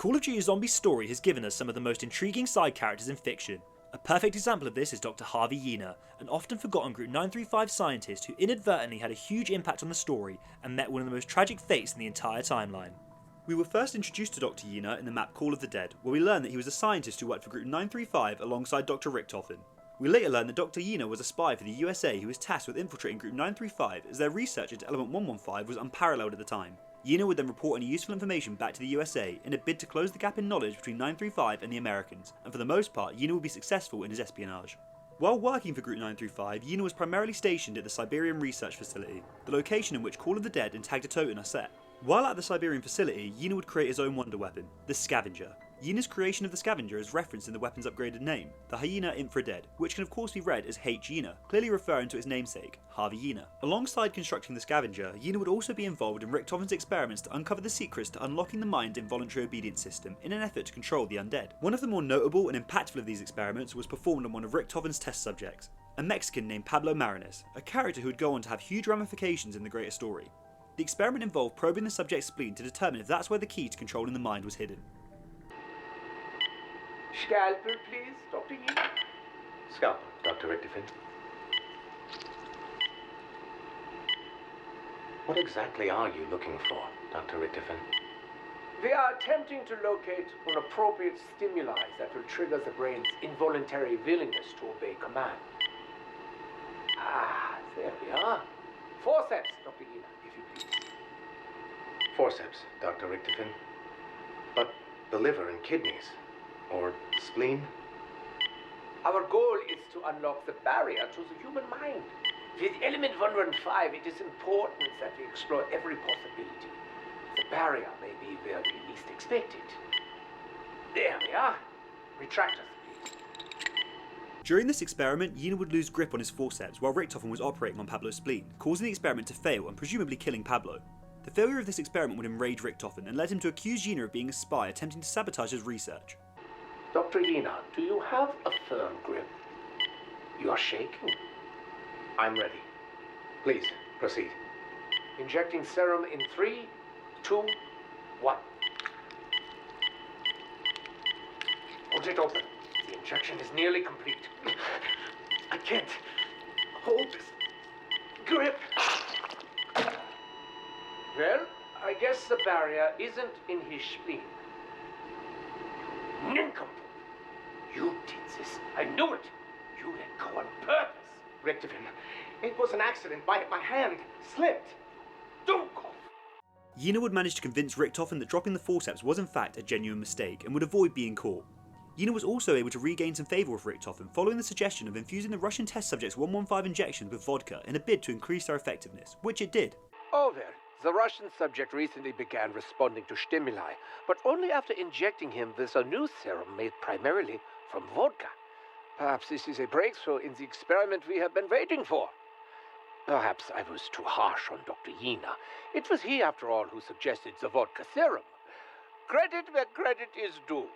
Call of Duty Zombies story has given us some of the most intriguing side characters in fiction. A perfect example of this is Dr. Harvey Yena, an often forgotten Group 935 scientist who inadvertently had a huge impact on the story and met one of the most tragic fates in the entire timeline. We were first introduced to Dr. Yena in the map Call of the Dead, where we learned that he was a scientist who worked for Group 935 alongside Dr. Richtofen. We later learned that Dr. Yena was a spy for the USA who was tasked with infiltrating Group 935 as their research into Element 115 was unparalleled at the time. Yena would then report any useful information back to the USA in a bid to close the gap in knowledge between 935 and the Americans, and for the most part Yena would be successful in his espionage. While working for Group 935, Yena was primarily stationed at the Siberian research facility, the location in which Call of the Dead and Tag to Toten are set. While at the Siberian facility, Yena would create his own wonder weapon, the Scavenger. Yena's creation of the Scavenger is referenced in the weapon's upgraded name, the Hyena Infradead, which can of course be read as H. Yena, clearly referring to its namesake, Harvey Yena. Alongside constructing the Scavenger, Yena would also be involved in Richtofen's experiments to uncover the secrets to unlocking the mind's involuntary obedience system in an effort to control the undead. One of the more notable and impactful of these experiments was performed on one of Richtofen's test subjects, a Mexican named Pablo Marinas, a character who would go on to have huge ramifications in the greater story. The experiment involved probing the subject's spleen to determine if that's where the key to controlling the mind was hidden. Scalpel, please, Dr. Yena. Scalpel, Dr. Richtofen. What exactly are you looking for, Dr. Richtofen? We are attempting to locate an appropriate stimuli that will trigger the brain's involuntary willingness to obey command. Ah, there we are. Forceps, Dr. Yena, if you please. Forceps, Dr. Richtofen. But the liver and kidneys? Or spleen? Our goal is to unlock the barrier to the human mind. With Element 115, it is important that we explore every possibility. The barrier may be where we least expect it. There we are. Retractors, please. During this experiment, Yena would lose grip on his forceps while Richtofen was operating on Pablo's spleen, causing the experiment to fail and presumably killing Pablo. The failure of this experiment would enrage Richtofen and led him to accuse Yena of being a spy attempting to sabotage his research. Dr. Yena, do you have a firm grip? You are shaking. I'm ready. Please, proceed. Injecting serum in 3, 2, 1. Hold it open. The injection is nearly complete. I can't hold this grip. Well, I guess the barrier isn't in his spleen. Nincompoop! You did this. I knew it. You let go on purpose. Richtofen, it was an accident. My hand slipped. Don't cough. Yena would manage to convince Richtofen that dropping the forceps was in fact a genuine mistake and would avoid being caught. Yena was also able to regain some favour with Richtofen following the suggestion of infusing the Russian test subject's 115 injections with vodka in a bid to increase their effectiveness, which it did. Oh, well, the Russian subject recently began responding to stimuli, but only after injecting him with a new serum made primarily from vodka. Perhaps this is a breakthrough in the experiment we have been waiting for. Perhaps I was too harsh on Dr. Yena. It was he, after all, who suggested the vodka serum. Credit where credit is due.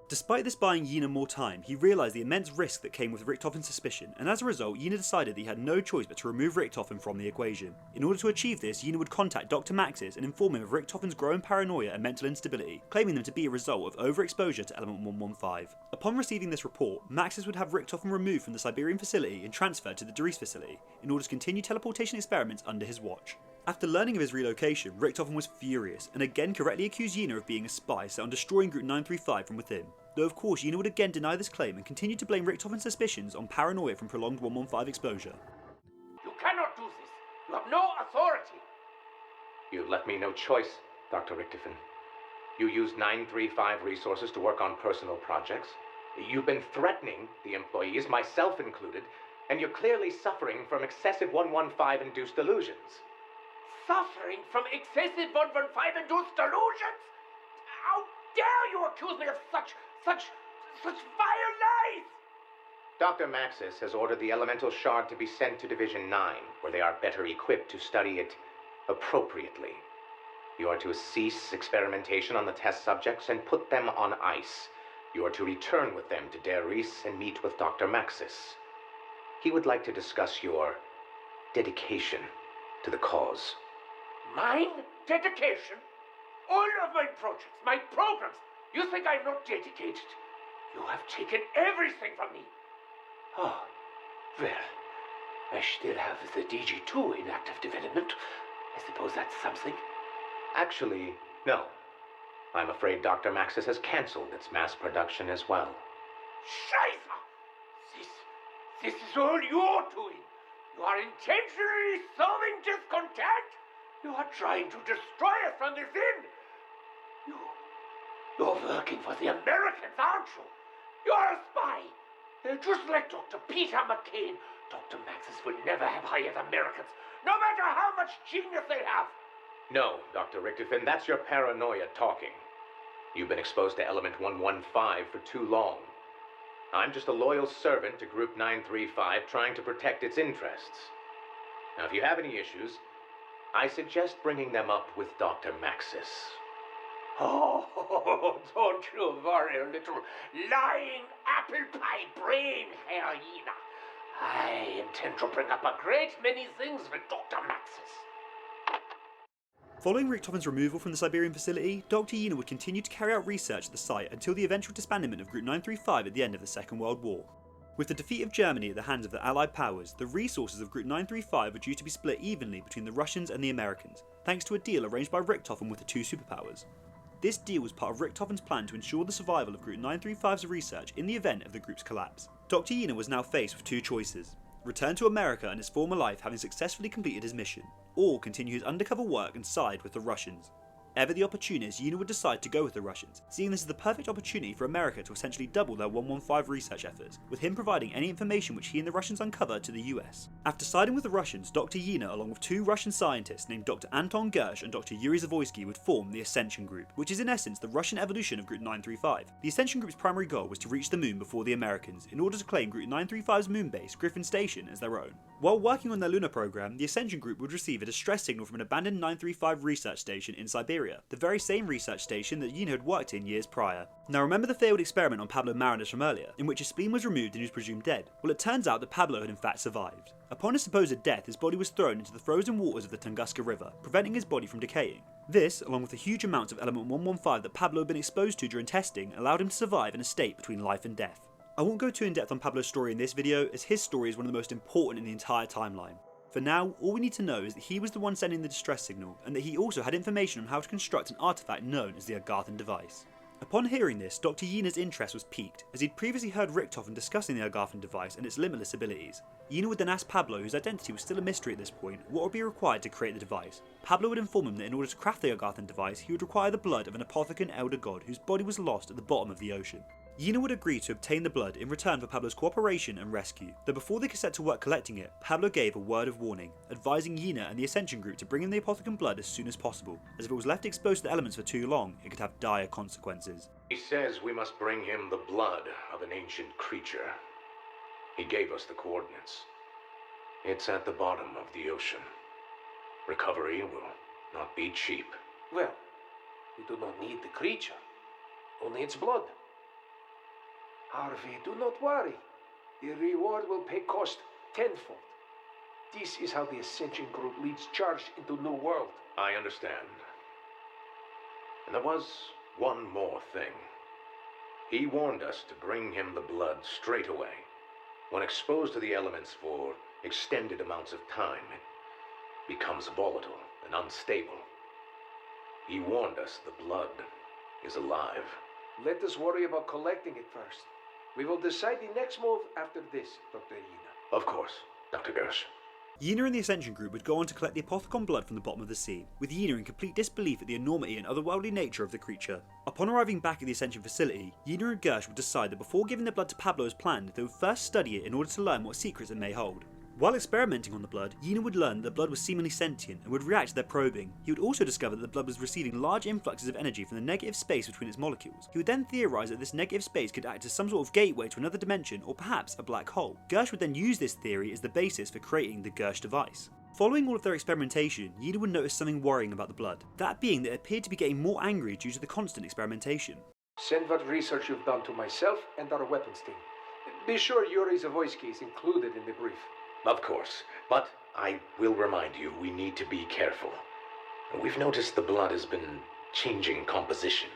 Despite this buying Yena more time, he realised the immense risk that came with Richtofen's suspicion, and as a result, Yena decided that he had no choice but to remove Richtofen from the equation. In order to achieve this, Yena would contact Dr. Maxis and inform him of Richtofen's growing paranoia and mental instability, claiming them to be a result of overexposure to Element 115. Upon receiving this report, Maxis would have Richtofen removed from the Siberian facility and transferred to the Dries facility, in order to continue teleportation experiments under his watch. After learning of his relocation, Richtofen was furious, and again correctly accused Yena of being a spy set on destroying Group 935 from within. Though of course Yena would again deny this claim and continue to blame Richtofen's suspicions on paranoia from prolonged 115 exposure. You cannot do this. You have no authority. You left me no choice, Dr. Richtofen. You used 935 resources to work on personal projects. You've been threatening the employees, myself included, and you're clearly suffering from excessive 115-induced delusions. Suffering from excessive 115-induced delusions? How dare you accuse me of such vile lies! Dr. Maxis has ordered the elemental shard to be sent to Division 9, where they are better equipped to study it appropriately. You are to cease experimentation on the test subjects and put them on ice. You are to return with them to Der Ries and meet with Dr. Maxis. He would like to discuss your dedication to the cause. Mine dedication? all of my projects, my programs. You think I'm not dedicated? You have taken everything from me. Oh, well, I still have the DG2 in active development. I suppose that's something. Actually, no. I'm afraid Dr. Maxis has cancelled its mass production as well. Scheiße! This is all you're doing. You are intentionally sowing discontent. You are trying to destroy us from within. You're working for the Americans, aren't you? You're a spy. Just like Dr. Peter McCain. Dr. Maxis would never have hired Americans, no matter how much genius they have. No, Dr. Richtofen, that's your paranoia talking. You've been exposed to Element 115 for too long. I'm just a loyal servant to Group 935 trying to protect its interests. Now, if you have any issues, I suggest bringing them up with Dr. Maxis. Oh, don't you worry, little lying apple pie brain, Herr Yena. I intend to bring up a great many things with Dr. Maxis. Following Richtofen's removal from the Siberian facility, Dr. Yena would continue to carry out research at the site until the eventual disbandment of Group 935 at the end of the Second World War. With the defeat of Germany at the hands of the Allied powers, the resources of Group 935 were due to be split evenly between the Russians and the Americans, thanks to a deal arranged by Richtofen with the two superpowers. This deal was part of Richtofen's plan to ensure the survival of Group 935's research in the event of the group's collapse. Dr. Yena was now faced with two choices: return to America and his former life having successfully completed his mission, or continue his undercover work and side with the Russians. Ever the opportunist, Yena would decide to go with the Russians, seeing this as the perfect opportunity for America to essentially double their 115 research efforts, with him providing any information which he and the Russians uncover to the US. After siding with the Russians, Dr. Yena, along with two Russian scientists named Dr. Anton Gersh and Dr. Yuri Zavoysky, would form the Ascension Group, which is in essence the Russian evolution of Group 935. The Ascension Group's primary goal was to reach the moon before the Americans, in order to claim Group 935's moon base, Griffin Station, as their own. While working on their lunar program, the Ascension Group would receive a distress signal from an abandoned 935 research station in Siberia, the very same research station that Yena had worked in years prior. Now remember the failed experiment on Pablo Marinas from earlier, in which his spleen was removed and he was presumed dead? Well, it turns out that Pablo had in fact survived. Upon his supposed death, his body was thrown into the frozen waters of the Tunguska River, preventing his body from decaying. This, along with the huge amounts of element 115 that Pablo had been exposed to during testing, allowed him to survive in a state between life and death. I won't go too in depth on Pablo's story in this video, as his story is one of the most important in the entire timeline. For now, all we need to know is that he was the one sending the distress signal, and that he also had information on how to construct an artifact known as the Agarthan device. Upon hearing this, Dr. Yena's interest was piqued, as he'd previously heard Richtofen discussing the Agarthan device and its limitless abilities. Yena would then ask Pablo, whose identity was still a mystery at this point, what would be required to create the device. Pablo would inform him that in order to craft the Agarthan device, he would require the blood of an apothecan elder god whose body was lost at the bottom of the ocean. Yena would agree to obtain the blood in return for Pablo's cooperation and rescue, though before they could set to work collecting it, Pablo gave a word of warning, advising Yena and the Ascension Group to bring in the apothecan blood as soon as possible, as if it was left exposed to the elements for too long, it could have dire consequences. He says we must bring him the blood of an ancient creature. He gave us the coordinates. It's at the bottom of the ocean. Recovery will not be cheap. Well, we do not need the creature, only its blood. Harvey, do not worry. The reward will pay cost tenfold. This is how the Ascension Group leads charge into New World. I understand. And there was one more thing. He warned us to bring him the blood straight away. When exposed to the elements for extended amounts of time, it becomes volatile and unstable. He warned us the blood is alive. Let us worry about collecting it first. We will decide the next move after this, Dr. Yena. Of course, Dr. Gersh. Yena and the Ascension Group would go on to collect the apothecon blood from the bottom of the sea, with Yena in complete disbelief at the enormity and otherworldly nature of the creature. Upon arriving back at the Ascension facility, Yena and Gersh would decide that before giving the blood to Pablo as planned, they would first study it in order to learn what secrets it may hold. While experimenting on the blood, Yena would learn that the blood was seemingly sentient and would react to their probing. He would also discover that the blood was receiving large influxes of energy from the negative space between its molecules. He would then theorise that this negative space could act as some sort of gateway to another dimension or perhaps a black hole. Gersh would then use this theory as the basis for creating the Gersh device. Following all of their experimentation, Yena would notice something worrying about the blood, that being that it appeared to be getting more angry due to the constant experimentation. Send what research you've done to myself and our weapons team. Be sure Yuri Zavoysky is included in the brief. Of course, but I will remind you we need to be careful. We've noticed the blood has been changing composition,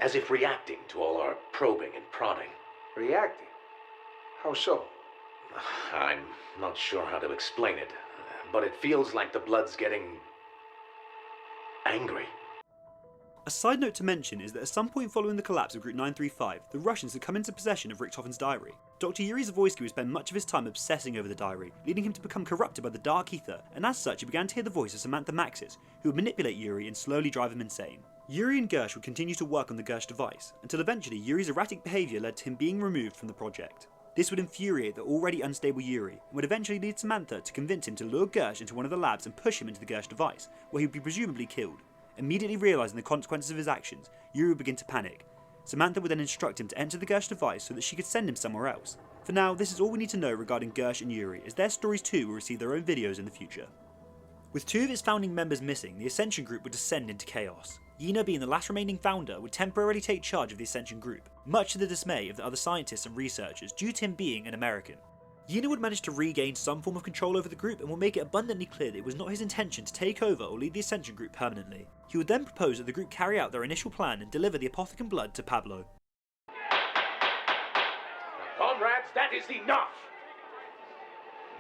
as if reacting to all our probing and prodding. Reacting? How so? I'm not sure how to explain it, but it feels like the blood's getting angry. A side note to mention is that at some point following the collapse of Group 935, the Russians had come into possession of Richtofen's diary. Dr. Yuri Zawoyski would spend much of his time obsessing over the diary, leading him to become corrupted by the dark ether, and as such he began to hear the voice of Samantha Maxis, who would manipulate Yuri and slowly drive him insane. Yuri and Gersh would continue to work on the Gersh device, until eventually Yuri's erratic behaviour led to him being removed from the project. This would infuriate the already unstable Yuri, and would eventually lead Samantha to convince him to lure Gersh into one of the labs and push him into the Gersh device, where he would be presumably killed. Immediately realising the consequences of his actions, Yuri would begin to panic. Samantha would then instruct him to enter the Gersh device so that she could send him somewhere else. For now, this is all we need to know regarding Gersh and Yuri, as their stories too will receive their own videos in the future. With two of its founding members missing, the Ascension Group would descend into chaos. Yena, being the last remaining founder, would temporarily take charge of the Ascension Group, much to the dismay of the other scientists and researchers due to him being an American. Yena would manage to regain some form of control over the group and will make it abundantly clear that it was not his intention to take over or lead the Ascension Group permanently. He would then propose that the group carry out their initial plan and deliver the apothecan blood to Pablo. Comrades, that is enough!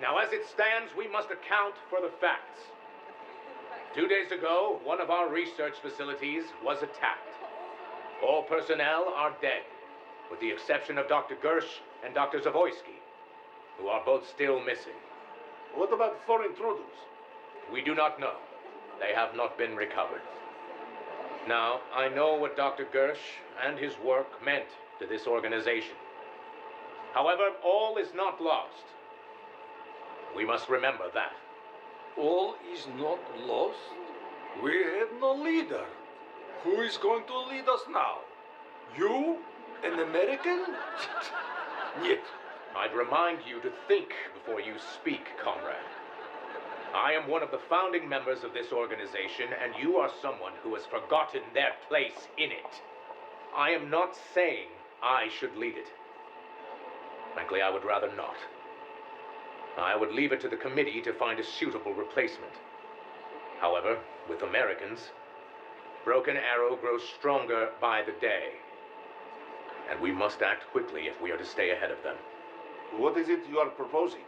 Now, as it stands, we must account for the facts. 2 days ago, one of our research facilities was attacked. All personnel are dead, with the exception of Dr. Gersh and Dr. Zawoyski, who are both still missing. What about foreign intruders? We do not know. They have not been recovered. Now, I know what Dr. Gersh and his work meant to this organization. However, all is not lost. We must remember that. All is not lost. We have no leader. Who is going to lead us now? You? An American? Нет. I'd remind you to think before you speak, comrade. I am one of the founding members of this organization, and you are someone who has forgotten their place in it. I am not saying I should lead it. Frankly, I would rather not. I would leave it to the committee to find a suitable replacement. However, with Americans, Broken Arrow grows stronger by the day. And we must act quickly if we are to stay ahead of them. What is it you are proposing?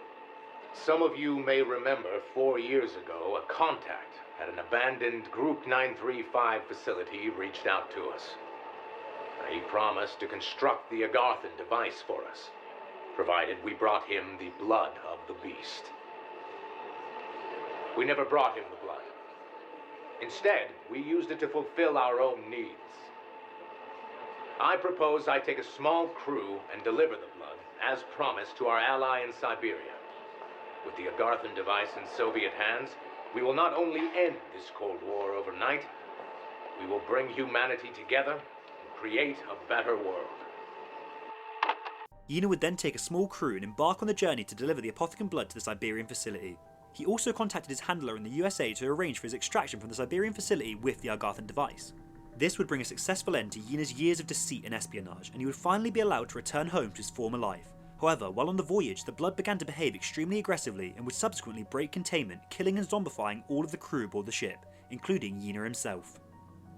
Some of you may remember 4 years ago, a contact at an abandoned Group 935 facility reached out to us. He promised to construct the Agarthan device for us, provided we brought him the blood of the beast. We never brought him the blood. Instead, we used it to fulfill our own needs. I propose I take a small crew and deliver the blood, as promised, to our ally in Siberia. With the Agarthan device in Soviet hands, we will not only end this Cold War overnight, we will bring humanity together and create a better world. Yena would then take a small crew and embark on the journey to deliver the apothecan blood to the Siberian facility. He also contacted his handler in the USA to arrange for his extraction from the Siberian facility with the Agarthan device. This would bring a successful end to Yena's years of deceit and espionage, and he would finally be allowed to return home to his former life. However, while on the voyage, the blood began to behave extremely aggressively and would subsequently break containment, killing and zombifying all of the crew aboard the ship, including Yena himself.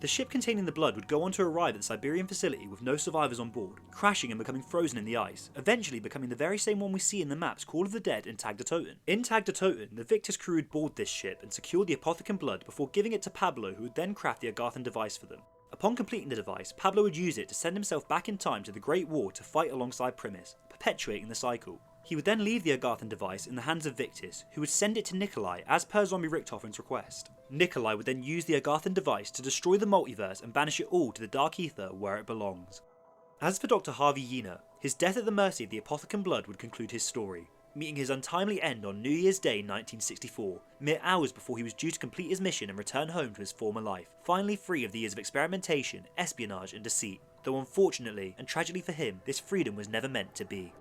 The ship containing the blood would go on to arrive at the Siberian facility with no survivors on board, crashing and becoming frozen in the ice, eventually becoming the very same one we see in the maps Call of the Dead and Tag der Toten. In Tag der Toten, the Victor's crew would board this ship and secure the apothecan blood before giving it to Pablo, who would then craft the Agarthan device for them. Upon completing the device, Pablo would use it to send himself back in time to the Great War to fight alongside Primus, perpetuating the cycle. He would then leave the Agarthan device in the hands of Victus, who would send it to Nikolai as per Zombie Richtofen's request. Nikolai would then use the Agarthan device to destroy the multiverse and banish it all to the Dark Ether where it belongs. As for Dr. Harvey Yena, his death at the mercy of the apothecan blood would conclude his story, meeting his untimely end on New Year's Day 1964, mere hours before he was due to complete his mission and return home to his former life, finally free of the years of experimentation, espionage and deceit, though unfortunately, and tragically for him, this freedom was never meant to be.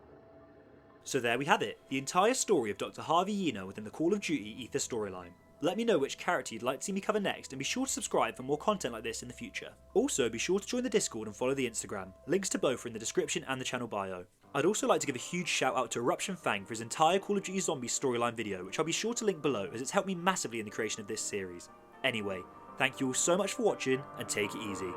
So there we have it, the entire story of Dr. Harvey Yena within the Call of Duty Ether storyline. Let me know which character you'd like to see me cover next, and be sure to subscribe for more content like this in the future. Also, be sure to join the Discord and follow the Instagram, links to both are in the description and the channel bio. I'd also like to give a huge shout out to Eruption Fang for his entire Call of Duty Zombies storyline video, which I'll be sure to link below as it's helped me massively in the creation of this series. Anyway, Thank you all so much for watching, and take it easy.